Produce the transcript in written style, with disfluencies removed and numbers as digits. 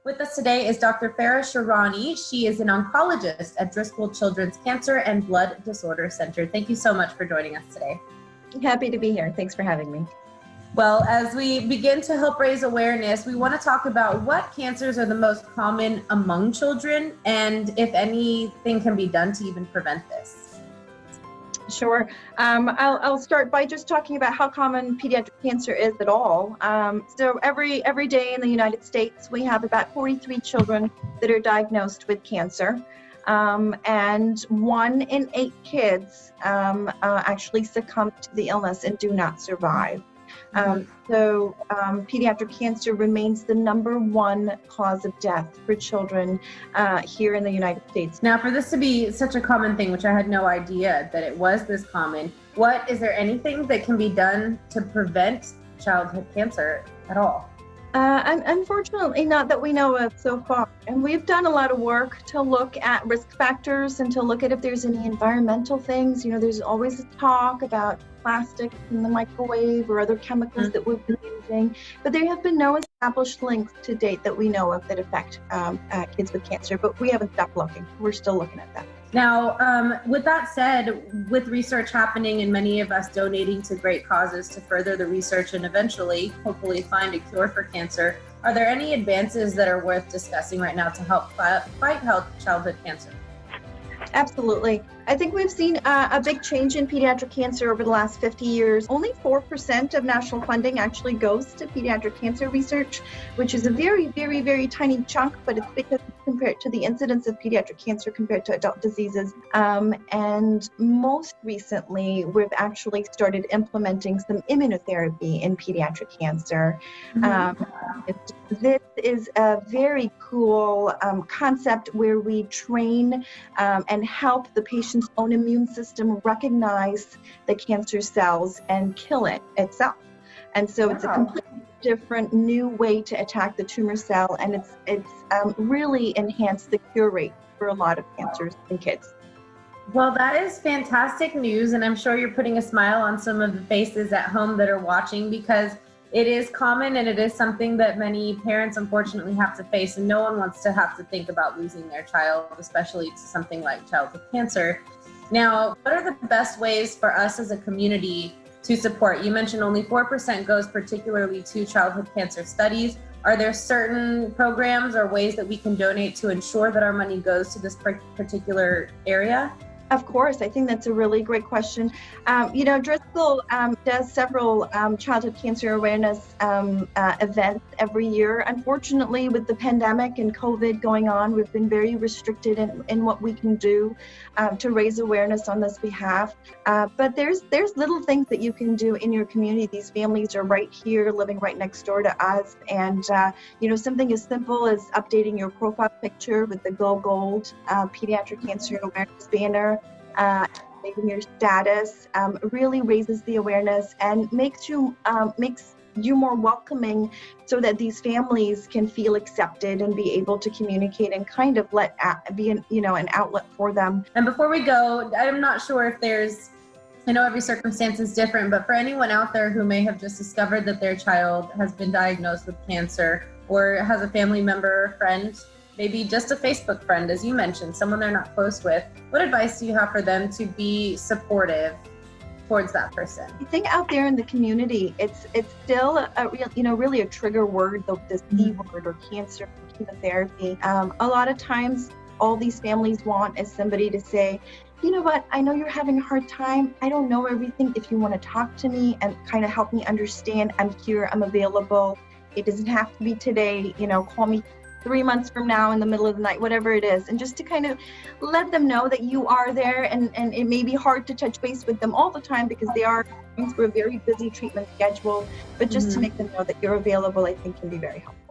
With us today is Dr. Farah Sharani. She is an oncologist at Driscoll Children's Cancer and Blood Disorder Center. Thank you so much for joining us today. Happy to be here. Thanks for having me. Well, as we begin to help raise awareness, we want to talk about what cancers are the most common among children and if anything can be done to even prevent this. Sure. I'll start by just talking about how common pediatric cancer is at all. So every day in the United States, we have about 43 children that are diagnosed with cancer. And 1 in 8 kids actually succumb to the illness and do not survive. So pediatric cancer remains the #1 cause of death for children here in the United States. Now, for this to be such a common thing, which I had no idea that it was this common, is there anything that can be done to prevent childhood cancer at all? Unfortunately, not that we know of so far. And we've done a lot of work to look at risk factors and to look at if there's any environmental things. You know, there's always talk about plastic in the microwave or other chemicals that we've been using, but there have been no established links to date that we know of that affect kids with cancer, but we haven't stopped looking. We're still looking at that. Now, with that said, with research happening and many of us donating to great causes to further the research and eventually, hopefully, find a cure for cancer, are there any advances that are worth discussing right now to help fight childhood cancer? Absolutely. I think we've seen a big change in pediatric cancer over the last 50 years. Only 4% of national funding actually goes to pediatric cancer research, which is a very, very, very tiny chunk, but it's because compared to the incidence of pediatric cancer compared to adult diseases. And most recently, we've actually started implementing some immunotherapy in pediatric cancer. This is a very cool concept where we train and help the patient's own immune system recognize the cancer cells and kill it itself. And so it's a completely different new way to attack the tumor cell, and it's really enhanced the cure rate for a lot of cancers in kids. Well, that is fantastic news, and I'm sure you're putting a smile on some of the faces at home that are watching, because it is common and it is something that many parents unfortunately have to face, and no one wants to have to think about losing their child, especially to something like childhood cancer. Now, what are the best ways for us as a community to support? You mentioned only 4% goes particularly to childhood cancer studies. Are there certain programs or ways that we can donate to ensure that our money goes to this particular area? Of course, I think that's a really great question. Driscoll does several childhood cancer awareness events every year. Unfortunately, with the pandemic and COVID going on, we've been very restricted in what we can do to raise awareness on this behalf. But there's little things that you can do in your community. These families are right here, living right next door to us. And, something as simple as updating your profile picture with the Go Gold Pediatric Cancer Awareness banner, updating your status, really raises the awareness and makes you more welcoming, so that these families can feel accepted and be able to communicate and kind of be an outlet for them. And before we go, I'm not sure if I know every circumstance is different, but for anyone out there who may have just discovered that their child has been diagnosed with cancer or has a family member or friend, maybe just a Facebook friend, as you mentioned, someone they're not close with, what advice do you have for them to be supportive towards that person? I think out there in the community, it's still really a trigger word, this C word or cancer, chemotherapy. A lot of times, all these families want is somebody to say, you know what, I know you're having a hard time. I don't know everything. If you want to talk to me and kind of help me understand, I'm here, I'm available. It doesn't have to be today, call me 3 months from now in the middle of the night, whatever it is. And just to kind of let them know that you are there, and it may be hard to touch base with them all the time because they are going through a very busy treatment schedule, but just to make them know that you're available, I think can be very helpful.